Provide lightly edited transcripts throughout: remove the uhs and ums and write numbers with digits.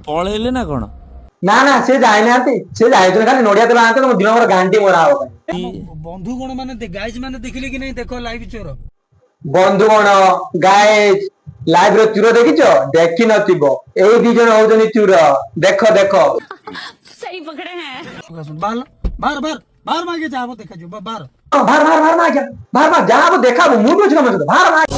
पळेले ना कौन ना ना से जाए ना से जाए खाली नड़िया तेल आते तुम दिन गांडी मरा हो बंधुगण माने गाइज माने देखिले कि नहीं देखो लाइव चोर बंधुगण गाइज लाइव रो चूर देखिच देखी नथिबो एई दी जण होजनी चूर देखो देखो सही पकड़े हैं। बाहर बाहर बाहर बाहर मागे जाबो देखा जो बाहर बाहर बाहर बाहर मागे बाहर बाहर जाबो देखाबो मु बुझ गम बाहर मागे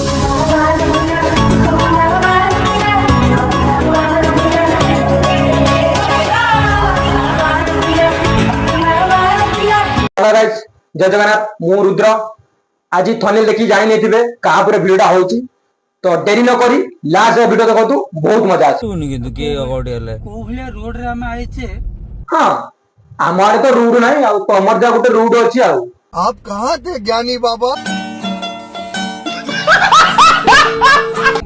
गाइस जय जगन्नाथ मु रुद्र आज थनेल देखी जाई नहीं थे कहा पूरे वीडियोटा होची तो देरी न करी लास्ट वीडियो देखो तू बहुत मजा आछे सुनी किंतु के अगोडियले कोहलिया रोड रे हम आइचे हां हमारे तो रूट नहीं आ तमर जा गोटे रूट अछि आ आप कहाँ थे ज्ञानी बाबा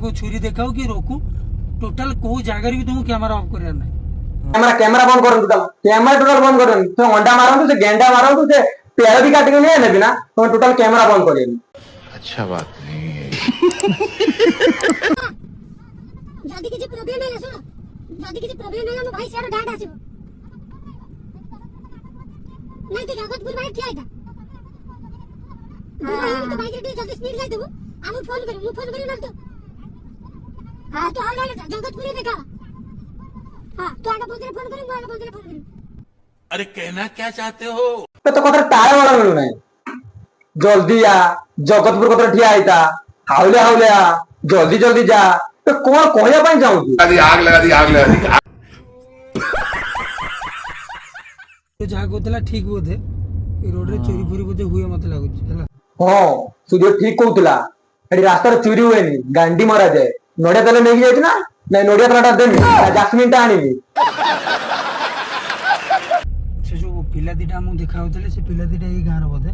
को छुरी देखाओ कि रोकू टोटल को जागर भी तुम कैमरा ऑफ करिया नहीं कैमरा बंद कर टोटल कैमरा टोटल बंद कर तो अंडा मारंतु से गेंडा मारंतु से पेड़ भी काट के नहीं लेबी ना तो टोटल कैमरा बंद करियनी अच्छा बात नहीं है जदी किछि प्रॉब्लम हैला सुन जदी किछि प्रॉब्लम हैला मो भाई सेड डांड आसीबो नहीं तो जगतपुर भाई ठिया था तो भाई जल्दी जल्दी स्पीड जाई देबो हम फोन करी ना तो हां तो आला जगतपुर देखा हां तो आगे बोलते फोन करी आगे बोलते फोन करी अरे कहना क्या चाहते हो तो कतर तारा वाला मिलु नहीं जल्दी आ जगतपुर कतर ठिया आइता हाउले हाउले आ जल्दी जल्दी जा तो कोन कहया पई जाऊ आग लगा दी तो जहा गोतला ठीक बोधे ए रोड रे चोरी फोरी बोधे हुए मत लागु हला हां सूर्य ठीक कहउतला एडी रास्ता रे चोरी होएनी गांडी मारा जाए नोडिया तले नेकी जाइछ ना नहीं नोडिया तलाटा देनी जास्मिन ता आनीबी से जो पिला दिटा मु देखाउतले से पिला दिटा ए गार बोधे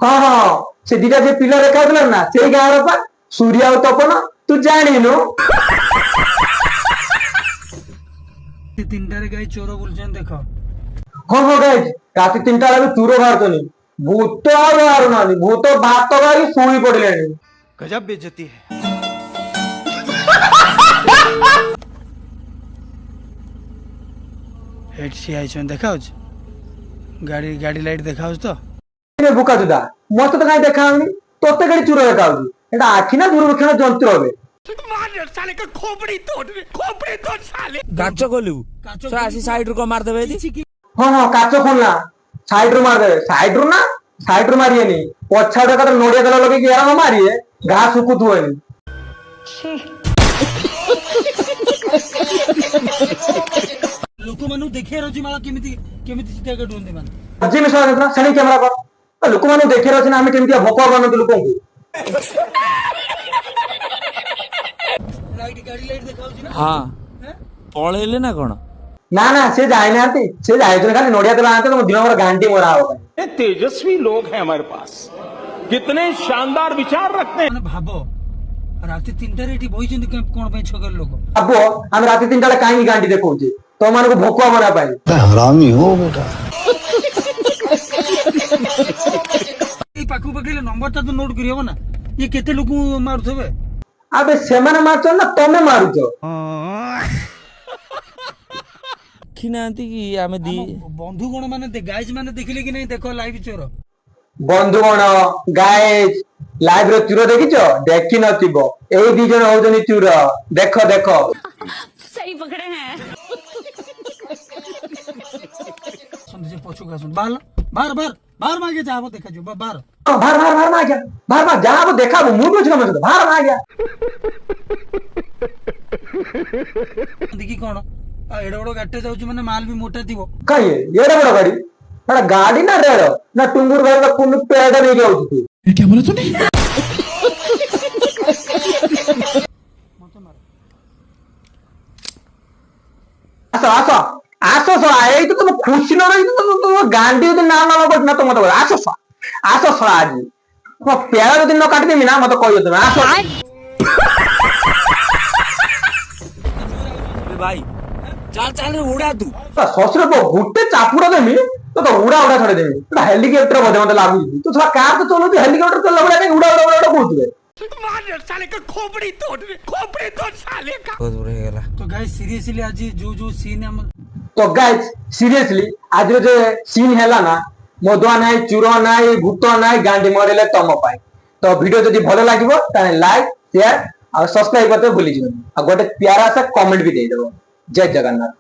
हां हां से दिटा जे पिला देखाउतला ना सेई गार पा सूर्य और तपन तू जानिनु तीनटा रे गाई चोर बोलछन देखो हाँ हाँ गाइज राति 3टा बेले चूर बाहर भूत बाहर ना भूत भात गाई शुई पड़े गजब बेइज्जती है हेड सी आइछन देखाउ गाड़ी गाड़ी लाइट देखाउ तो बुका जुदा मत तो कहीं देखाऊनी तोते गाड़ी चूर देखाऊ एटा आखि ना दूरबीक्षण यंत्र हबे साले का खोपड़ी तोड़ साले गाचो खोलू सो आसी साइड रो मार देबे दी हाँ हाँ काचो खोलना साइड रू मार दे साइड रू ना साइड रू मारिए नहीं पछा देखा तो नोडिया तेल लगे कि यार मारिए घास सुकुत हुए लोक मानु देखे रजी माला केमिति केमिति सीधा के ढूंढे मान अजी में सवाल ना सनी कैमरा कर लोक मानु देखे रजी ना हम केमिति भोक बनत लोक को लाइट गाड़ी लाइट देखाउ छी ना हां पळेले ना कौन ना ना से जाए ना से जाए खाली नोडिया तेल आते तुम दिन गांडी मरा हो तेजस्वी लोग हैं हमारे पास कितने शानदार विचार रखते हैं माने भाबो राति 3टा रेटी बही जंदी कोन पे छगर लोग अब हम राति 3टा ले काई गांडी देखौचे तो मान को भोकुआ बना पाई हरामी हो बेटा ए पाखु पकेले नंबर ता तो नोट करियो ना ये केते लोग मारुथबे अबे सेमाने मारछ ना तमे मारुछ खिनांती कि आमे दी बंधुगण माने गाइज माने देखिले कि नहीं देखो लाइव चोर बंधुगण गाइज लाइव रो चूर देखिछ देखी नथिबो एई दी जण होजनी चूर देखो देखो सही पकड़े हैं। सुन जे पछु का सुन बाहर बाहर बाहर बाहर मागे जाबो देखा जो बाहर बाहर बाहर बाहर मागे बाहर बाहर जाबो देखाबो मु बुझ गम बाहर मागे देखि कोन एडो बड़ो गाटे जाउची माने माल भी मोटा थिबो कई एडो बड़ो गाड़ी बड़ा गाड़ी ना रेड़ो ना टुंगुर गाड़ी का कुन पेड़ नहीं जाउची तू ये क्या बोला तूने आसो आसो आसो सो आई तो तुम खुशी न रही तो तुम गांडी दिन ना ना बट ना तो मत आसो सो आज वो पेड़ दिन न काट देमी ना मत कहियो तुम आसो भाई चाल चाल उड़ा तू ससुर को गुटे चापुड़ा देमी तो उड़ा उड़ा छड़े देमी हेलिकॉप्टर बोधे मत लागू तू थोड़ा कार तो चलो हेलिकॉप्टर तो उड़ा नहीं उड़ा उड़ा उड़ा कहउतबे मार साले का खोपड़ी तोड़ साले का। ବହୁତ ବଢିଆ ହେଇଗଲା। तो गाइस सीरियसली आज जो जो सीन हम तो गाइज सीरियसली आज जो सीन हैला ना मधुआ नाई चूर नाई भूत नाई गांडी मरेले तम पाई। तो वीडियो जदि भल लागिबो ताने लाइक शेयर और सब्सक्राइब करते भूली जियो। आ गोटे प्यारा सा कमेंट भी दे देबो। जय जगन्नाथ।